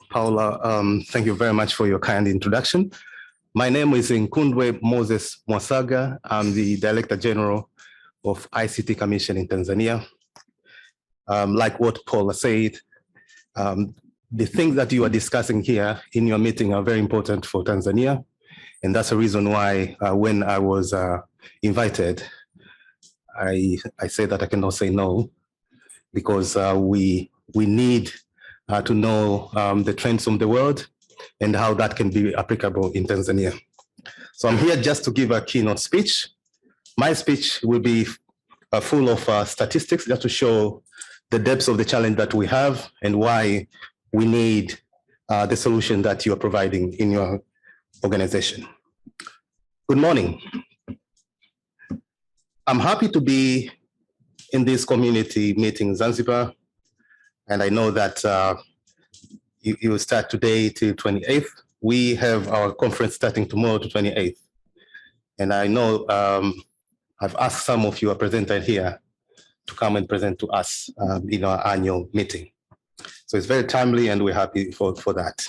Paula, thank you very much for your kind introduction. My name is Nkundwe Moses Mwasaga. I'm the Director General of ICT Commission in Tanzania. Like what Paula said, the things that you are discussing here in your meeting are very important for Tanzania. And that's the reason why when I was invited, I said that I cannot say no, because we need to know the trends from the world and how that can be applicable in Tanzania. So I'm here just to give a keynote speech. My speech will be full of statistics just to show the depths of the challenge that we have and why we need the solution that you are providing in your organization. Good morning. I'm happy to be in this community meeting in Zanzibar, and I know that you will start today to 28th. We have our conference starting tomorrow to 28th. And I know I've asked some of you presenters here to come and present to us in our annual meeting. So it's very timely and we're happy for that.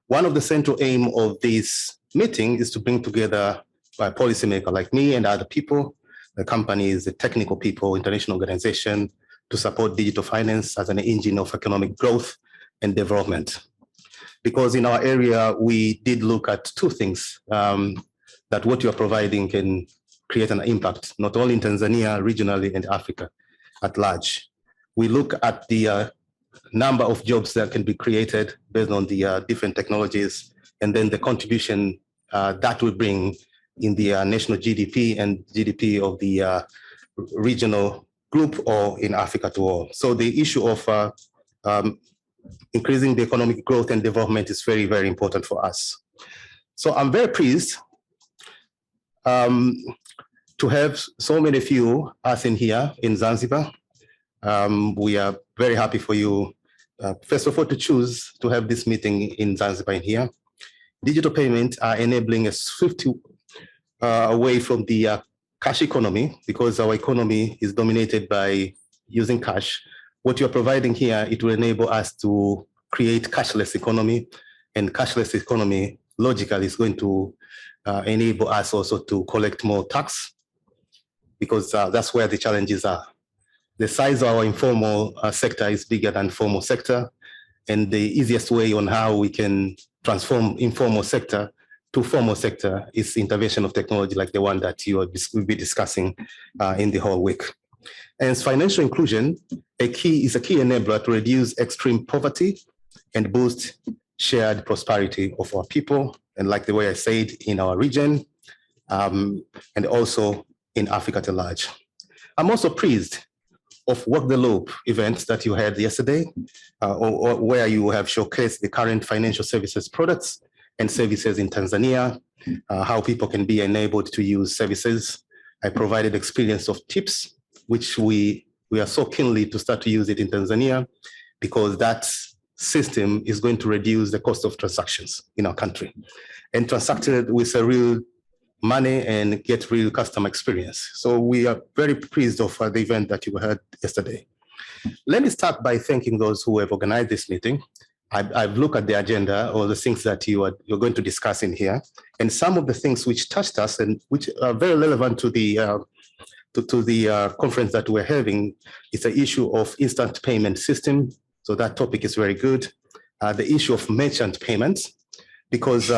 One of the central aim of this meeting is to bring together a policymaker like me and other people, the companies, the technical people, international organization, to support digital finance as an engine of economic growth and development. Because in our area, we did look at two things, that what you are providing can create an impact, not only in Tanzania, regionally, and Africa at large. We look at the number of jobs that can be created based on the different technologies, and then the contribution that will bring in the national GDP and GDP of the regional group or in Africa to all. So the issue of increasing the economic growth and development is very, very important for us. So I'm very pleased to have so many of you us in here in Zanzibar. We are very happy for you, first of all, to choose to have this meeting in Zanzibar in here. Digital payments are enabling a swift away from the cash economy, because our economy is dominated by using cash. What you're providing here, it will enable us to create cashless economy, and cashless economy logically is going to enable us also to collect more tax, because that's where the challenges are. The size of our informal sector is bigger than formal sector, and the easiest way on how we can transform informal sector to formal sector is intervention of technology like the one that you will be discussing in the whole week. And financial inclusion is a key enabler to reduce extreme poverty and boost shared prosperity of our people, and like the way I said, in our region, and also in Africa at large. I'm also pleased of Walk the Loop events that you had yesterday, or where you have showcased the current financial services products and services in Tanzania, how people can be enabled to use services. I provided experience of tips, which we are so keenly to start to use it in Tanzania, because that system is going to reduce the cost of transactions in our country and transacted with a real money and get real customer experience. So we are very pleased of the event that you had yesterday. Let me start by thanking those who have organized this meeting. I've looked at the agenda, or the things that you're going to discuss in here, and some of the things which touched us and which are very relevant to the conference that we're having is the issue of instant payment system. So that topic is very good. The issue of merchant payments, because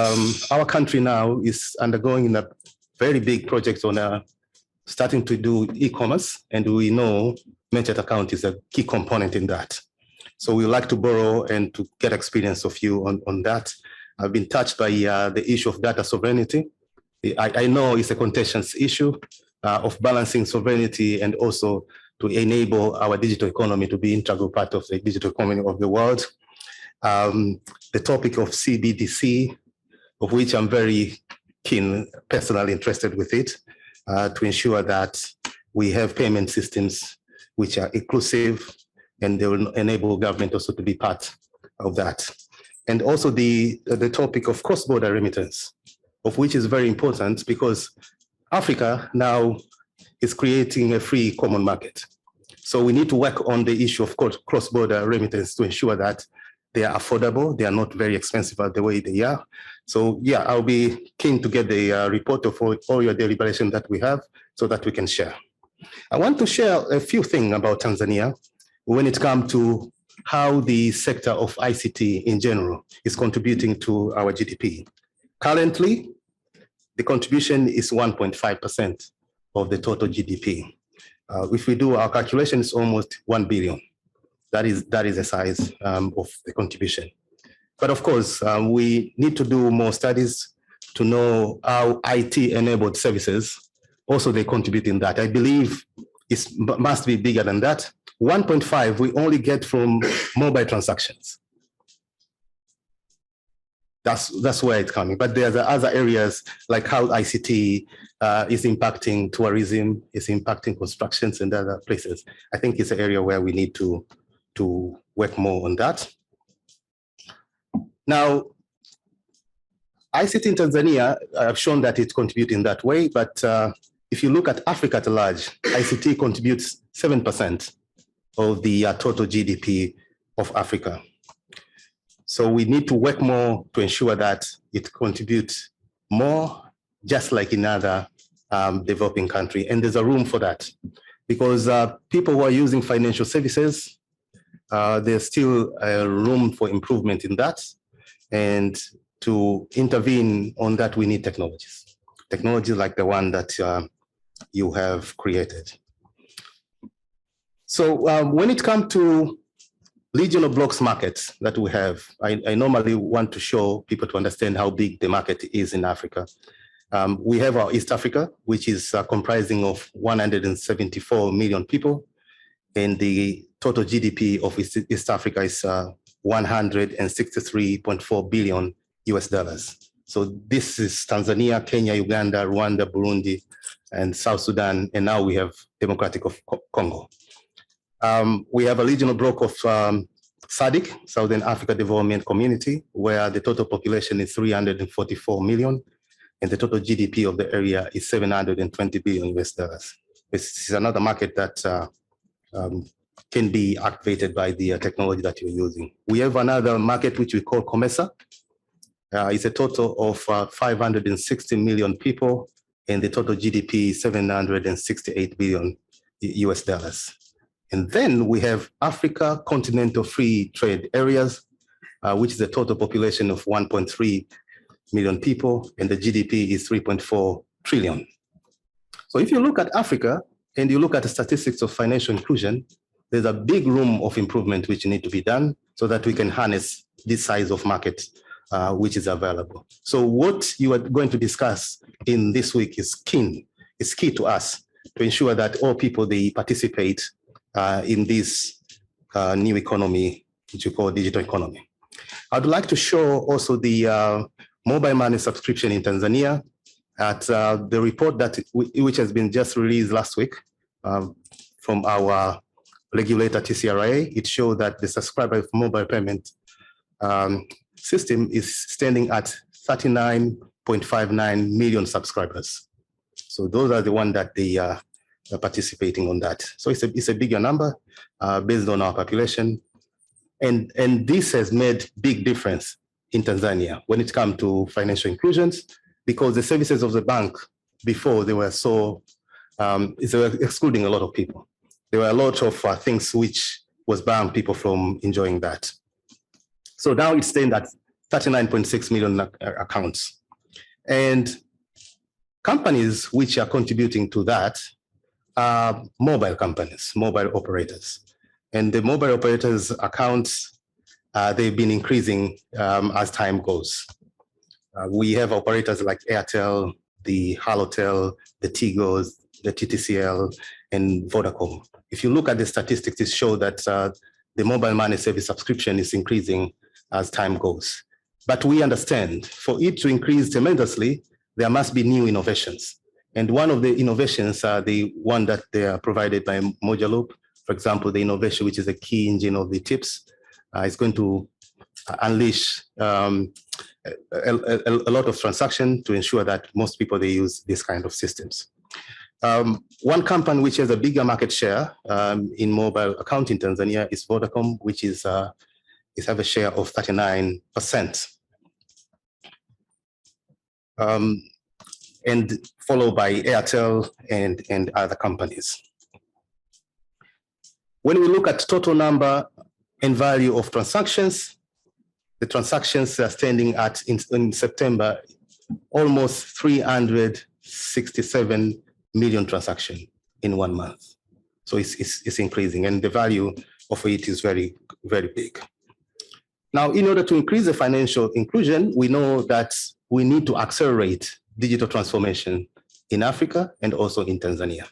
our country now is undergoing a very big project on starting to do e-commerce, and we know merchant account is a key component in that. So we like to borrow and to get experience of you on that. I've been touched by the issue of data sovereignty. I know it's a contentious issue of balancing sovereignty and also to enable our digital economy to be integral part of the digital economy of the world. The topic of CBDC, of which I'm very keen, personally interested with it, to ensure that we have payment systems which are inclusive, and they will enable government also to be part of that. And also the topic of cross-border remittance, of which is very important, because Africa now is creating a free common market. So we need to work on the issue of cross-border remittance to ensure that They are affordable. They are not very expensive the way they are. So yeah, I'll be keen to get the report of all your deliberation that we have so that we can share. I want to share a few things about Tanzania when it comes to how the sector of ICT in general is contributing to our GDP. Currently, the contribution is 1.5% of the total GDP. If we do our calculation, it's almost 1 billion. That is the size of the contribution. But of course, we need to do more studies to know how IT-enabled services also they contribute in that. I believe it must be bigger than that. 1.5 we only get from mobile transactions. That's where it's coming. But there's other areas like how ICT is impacting tourism, is impacting constructions and other places. I think it's an area where we need to work more on that. Now, ICT in Tanzania, I've shown that it contributes in that way, but if you look at Africa at large, ICT contributes 7% of the total GDP of Africa. So we need to work more to ensure that it contributes more, just like in other developing countries. And there's a room for that because people who are using financial services, there's still a room for improvement in that. And to intervene on that, we need technologies. Technologies like the one that you have created. So when it comes to regional blocks markets that we have, I normally want to show people to understand how big the market is in Africa. We have our East Africa, which is comprising of 174 million people, and the total GDP of East Africa is 163.4 billion US dollars. So this is Tanzania, Kenya, Uganda, Rwanda, Burundi, and South Sudan, and now we have Democratic of Congo. We have a regional block of SADC, Southern Africa Development Community, where the total population is 344 million, and the total GDP of the area is 720 billion US dollars. This is another market that can be activated by the technology that you're using. We have another market which we call COMESA. It's a total of 560 million people, and the total GDP is 768 billion US dollars. And then we have Africa Continental Free Trade Areas, which is a total population of 1.3 million people, and the GDP is 3.4 trillion. So if you look at Africa and you look at the statistics of financial inclusion, there's a big room of improvement which need to be done so that we can harness this size of market which is available. So what you are going to discuss in this week is key to us to ensure that all people, they participate in this new economy, which we call digital economy. I'd like to show also the mobile money subscription in Tanzania at the report which has been just released last week from our regulator TCRA. It showed that the subscriber mobile payment system is standing at 39.59 million subscribers. So those are the ones that they are participating on that. So it's a bigger number based on our population. And this has made big difference in Tanzania when it comes to financial inclusions, because the services of the bank before, they were so, they were excluding a lot of people. There were a lot of things which was barring people from enjoying that. So now it's staying at 39.6 million accounts. And companies which are contributing to that are mobile companies, mobile operators. And the mobile operators accounts, they've been increasing as time goes. We have operators like Airtel, the Halotel, the Tigos, the TTCL, and Vodacom. If you look at the statistics, it shows that the mobile money service subscription is increasing as time goes. But we understand for it to increase tremendously, there must be new innovations. And one of the innovations are the one that they are provided by Mojaloop. For example, the innovation, which is a key engine of the TIPS, is going to unleash a lot of transaction to ensure that most people, they use this kind of systems. One company which has a bigger market share in mobile account in Tanzania is Vodacom, which is is have a share of 39%. And followed by Airtel and other companies. When we look at total number and value of transactions, the transactions are standing at, in September, almost 367 million transactions in 1 month. So it's increasing, and the value of it is very, very big. Now, in order to increase the financial inclusion, we know that we need to accelerate digital transformation in Africa and also in Tanzania.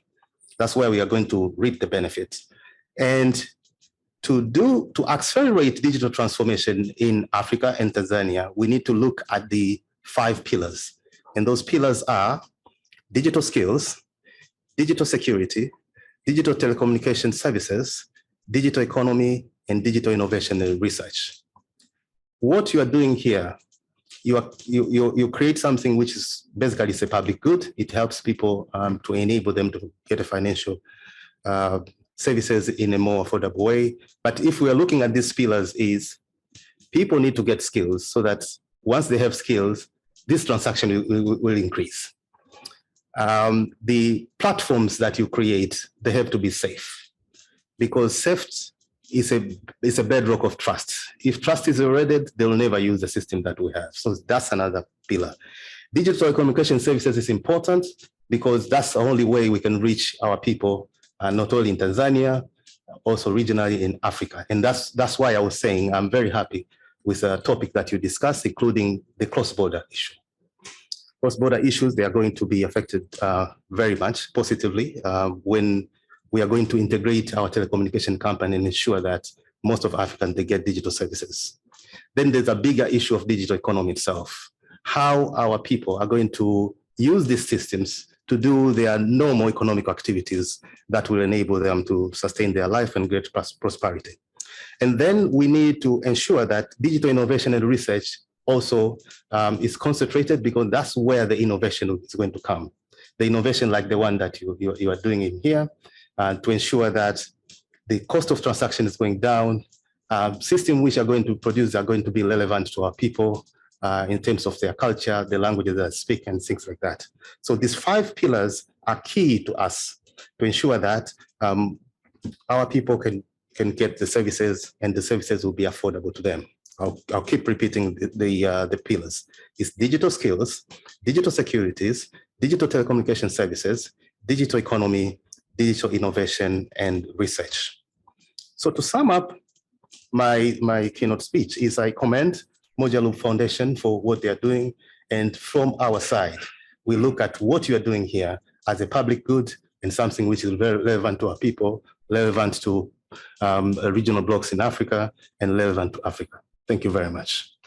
That's where we are going to reap the benefits. And to accelerate digital transformation in Africa and Tanzania, we need to look at the 5 pillars. And those pillars are digital skills, digital security, digital telecommunication services, digital economy, and digital innovation and research. What you are doing here, you create something which is basically it's a public good. It helps people to enable them to get a financial services in a more affordable way. But if we are looking at these pillars, is people need to get skills so that once they have skills, this transaction will increase. The platforms that you create, they have to be safe, because safety is a bedrock of trust. If trust is eroded, they will never use the system that we have. So that's another pillar. Digital communication services is important because that's the only way we can reach our people, not only in Tanzania, also regionally in Africa. And that's why I was saying I'm very happy with the topic that you discussed, including the cross-border issue. Cross-border issues, they are going to be affected very much positively when we are going to integrate our telecommunication company and ensure that most of Africans, they get digital services. Then there's a bigger issue of digital economy itself. How our people are going to use these systems to do their normal economic activities that will enable them to sustain their life and great prosperity. And then we need to ensure that digital innovation and research also is concentrated, because that's where the innovation is going to come. The innovation like the one that you are doing in here, to ensure that the cost of transaction is going down, systems which are going to produce are going to be relevant to our people in terms of their culture, the languages that they speak, and things like that. So these 5 pillars are key to us to ensure that our people can get the services, and the services will be affordable to them. I'll keep repeating the pillars. It's digital skills, digital securities, digital telecommunication services, digital economy, digital innovation, and research. So to sum up my keynote speech is I commend Moja Loop Foundation for what they're doing. And from our side, we look at what you're doing here as a public good and something which is very relevant to our people, relevant to regional blocks in Africa, and relevant to Africa. Thank you very much.